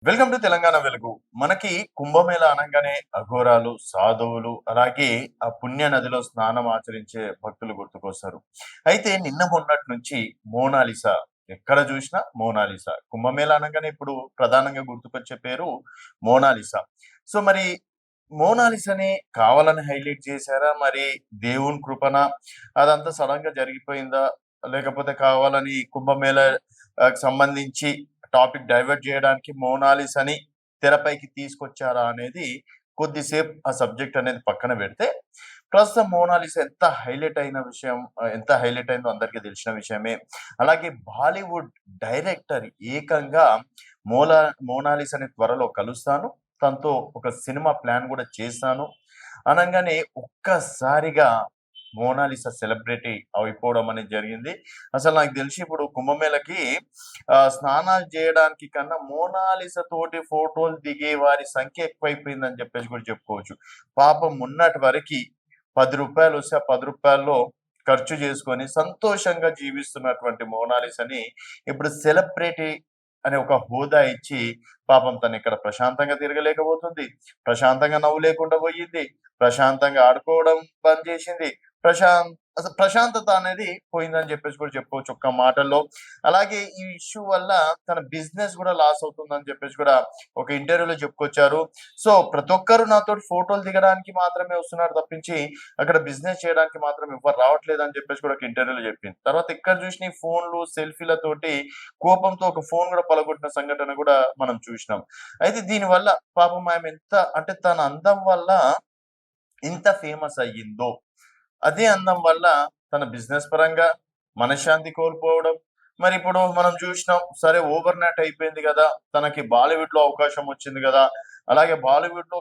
Welcome to Telangana వెలుగు. మనకి కుంభమేళ అనంగానే అఘోరాలు, సాధువులు, అలాగే ఆ పుణ్య నదిలో స్నానం ఆచరించే భక్తులు గుర్తుకొస్తారు. అయితే నిన్న మొన్నటి నుంచి మోనాలిసా, ఎక్కడ చూసినా మోనాలిసా. కుంభమేళ అనంగానే ఇప్పుడు ప్రధానంగా గుర్తుకొచ్చే పేరు మోనాలిసా. సో మరి మోనాలిసాని కావాలని హైలైట్ చేశారా? మరి దేవుని కృపణ అదంతా సడెన్‌గా జరిగిపోయిందా? లేకపోతే కావాలని కుంభమేళ సంబంధించి టాపిక్ డైవర్ట్ చేయడానికి మోనాలిసాని తెరపైకి తీసుకొచ్చారా అనేది కొద్దిసేపు ఆ సబ్జెక్ట్ అనేది పక్కన పెడితే, ప్రస్తుతం మోనాలిసా ఎంత హైలైట్ అయిందో అందరికీ తెలిసిన విషయమే. అలాగే బాలీవుడ్ డైరెక్టర్ ఏకంగా మోలా మోనాలిసాని త్వరలో కలుస్తాను. తనతో ఒక సినిమా ప్లాన్ కూడా చేశాను అనంగానే ఒక్కసారిగా మోనాలిసా సెలబ్రిటీ అయిపోవడం అనేది జరిగింది. అసలు నాకు తెలిసి ఇప్పుడు కుంభమేళకి స్నానాలు చేయడానికి కన్నా మోనాలిసా తోటి ఫోటోలు దిగే వారి సంఖ్య ఎక్కువైపోయిందని చెప్పేసి కూడా చెప్పుకోవచ్చు. పాపం మొన్నటి వరకి రూ. 10 వస్తే ఆ రూ. 10లో ఖర్చు చేసుకొని సంతోషంగా జీవిస్తున్నటువంటి మోనాలిసాని ఇప్పుడు సెలబ్రిటీ అనే ఒక హోదా ఇచ్చి పాపం తనిక్కడ ప్రశాంతంగా తిరగలేకపోతుంది. ప్రశాంతంగా నవ్వు లేకుండా పోయింది. ప్రశాంతంగా ఆడుకోవడం బంద్ చేసింది. అసలు ప్రశాంతత అనేది పోయిందని చెప్పేసి కూడా చెప్పుకోవచ్చు ఒక్క మాటల్లో. అలాగే ఈ ఇష్యూ వల్ల తన బిజినెస్ కూడా లాస్ అవుతుందని చెప్పేసి కూడా ఒక ఇంటర్వ్యూలో చెప్పుకొచ్చారు. సో ప్రతి ఒక్కరు నాతోటి ఫోటోలు దిగడానికి మాత్రమే వస్తున్నారు తప్పించి అక్కడ బిజినెస్ చేయడానికి మాత్రం ఎవ్వరు రావట్లేదని చెప్పేసి కూడా ఒక ఇంటర్వ్యూలో చెప్పింది. తర్వాత ఎక్కడ చూసినా ఈ ఫోన్‌లు, సెల్ఫీలతోటి కోపంతో ఒక ఫోన్ కూడా పలగొట్టిన సంఘటన కూడా మనం చూసినాం. అయితే దీనివల్ల పాపం ఆమె ఎంత అంటే తన అందం వల్ల ఇంత ఫేమస్ అయ్యిందో, అదే అందం వల్ల తన బిజినెస్ పరంగా మనశ్శాంతి కోల్పోవడం. మరిప్పుడు మనం చూసినాం, సరే ఓవర్‌నైట్ అయిపోయింది గదా! తనకి బాలీవుడ్‌లో అవకాశం వచ్చింది గదా! అలాగే బాలీవుడ్‌లో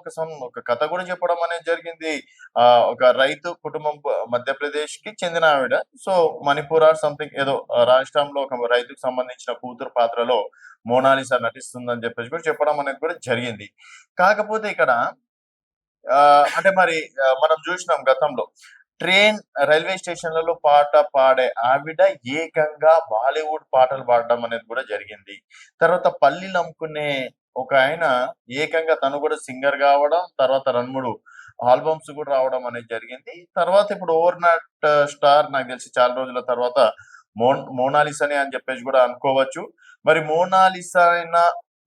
ఒక కథ గూడా చెప్పడం అనేది జరిగింది. ఒక రైతు కుటుంబం మధ్యప్రదేశ్‌కి చెందిన ఆవిడ. సో, మణిపూర్ ఆర్ సంథింగ్ ఏదో రాష్ట్రంలో ఒక రైతుకు సంబంధించిన కూతురు పాత్రలో మోనాలిసా నటిస్తుందని జెప్పేసి కూడా చెప్పడం అనేది కూడా జరిగింది. కాకపోతే ఇక్కడ అంటే మరి మనం జూసినాం గతంలో. ట్రైన్ రైల్వే స్టేషన్‌లలో పాట పాడే ఆవిడ ఏకంగా బాలీవుడ్ పాటలు పాడడం అనేది గూడా జరిగింది. తర్వాత పల్లీలమ్ముకునే ఒకాయన ఏకంగా తను గూడా సింగర్ గావడం, తర్వాత 2, 3 ఆల్బమ్స్ గూడా రావడం అనేది జరిగింది. తర్వాత ఇప్పుడు ఓవర్‌నైట్ స్టార్ నాకు తెలిసి చాలా రోజుల తర్వాత మోనాలిసానే అని జెప్పేసి గూడా అనుకోవచ్చు. మరి మోనాలిసా అయిన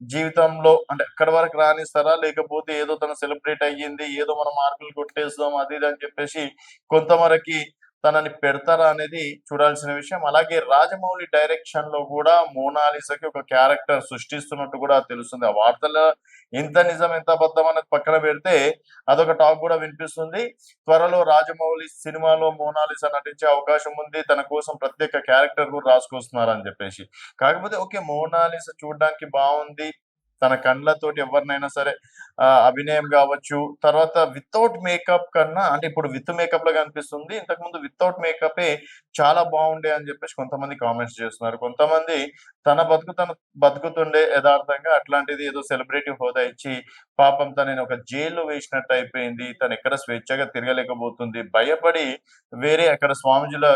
జీవితంలో అంటే అక్కడి వరకు రానిస్తారా? లేకపోతే ఏదో తను సెలబ్రేట్ అయ్యింది. ఏదో మనం మార్కులు కొట్టేసాం అది ఇది అని చెప్పేసి కొంతవరకి తనని పెడతారా అనేది చూడాల్సిన విషయం. అలాగే రాజమౌళి డైరెక్షన్‌లో గూడా మోనాలిసాకి ఒక క్యారెక్టర్ సృష్టిస్తున్నట్టు గూడా తెలుస్తుంది. ఆ వార్తల్లో ఎంత నిజం, ఎంత అబద్ధం అనేది పక్కన పెడితే అదొక టాక్ గూడా వినిపిస్తుంది. త్వరలో రాజమౌళి సినిమాలో మోనాలిసా నటించే అవకాశం ఉంది. తన కోసం ప్రత్యేక క్యారెక్టర్ గూడా రాసుకొస్తున్నారని జెప్పేసి. కాకపోతే ఓకే. మోనాలిసా చూడ్డానికి బావుంది. తన కండ్లతోటి ఎవరినైనా సరే అభినయం గావచ్చు, తర్వాత వితౌట్ మేకప్ కన్నా అంటే ఇప్పుడు విత్ మేకప్‌లో కనిపిస్తుంది. ఇంతకుముందు వితౌట్ మేకపే చాలా బావుండే అని జెప్పేసి కొంతమంది కామెంట్స్ చేస్తున్నారు. కొంతమంది తన బతుకు తను బతుకుతుండే యదార్థంగా అట్లాంటిది ఏదో సెలబ్రిటీ హోదా ఇచ్చి పాపం తనని ఒక జైల్‌లో వేసినట్టు అయిపోయింది. తనెక్కడ స్వేచ్ఛగా తిరగలేకపోతుంది. భయపడి వేరే అక్కడ స్వామీజీల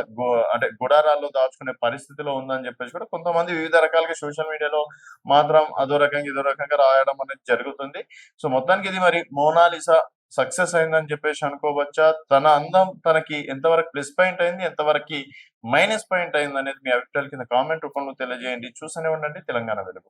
అంటే గుడారాల్లో దాచుకునే పరిస్థితిలో ఉందని జెప్పేసి కూడా కొంతమంది వివిధ రకాలుగా సోషల్ మీడియాలో మాత్రం అదో రకంగా, ఇదో రకంగా రాయడం అనేది జరుగుతుంది. సో, మొత్తానికి ఇది మరి మోనాలిసా సక్సెస్ అయిందని చెప్పేసి అనుకోవచ్చా? తన అందం తనకి ఎంతవరకు ప్లస్ పాయింట్ అయింది? ఎంతవరకి మైనస్ పాయింట్ అయిందనేది మీ అభిప్రాయాలు కింద కామెంట్ రూపంలో తెలియజేయండి. చూస్తూనే ఉండండి తెలంగాణ వెలుగు.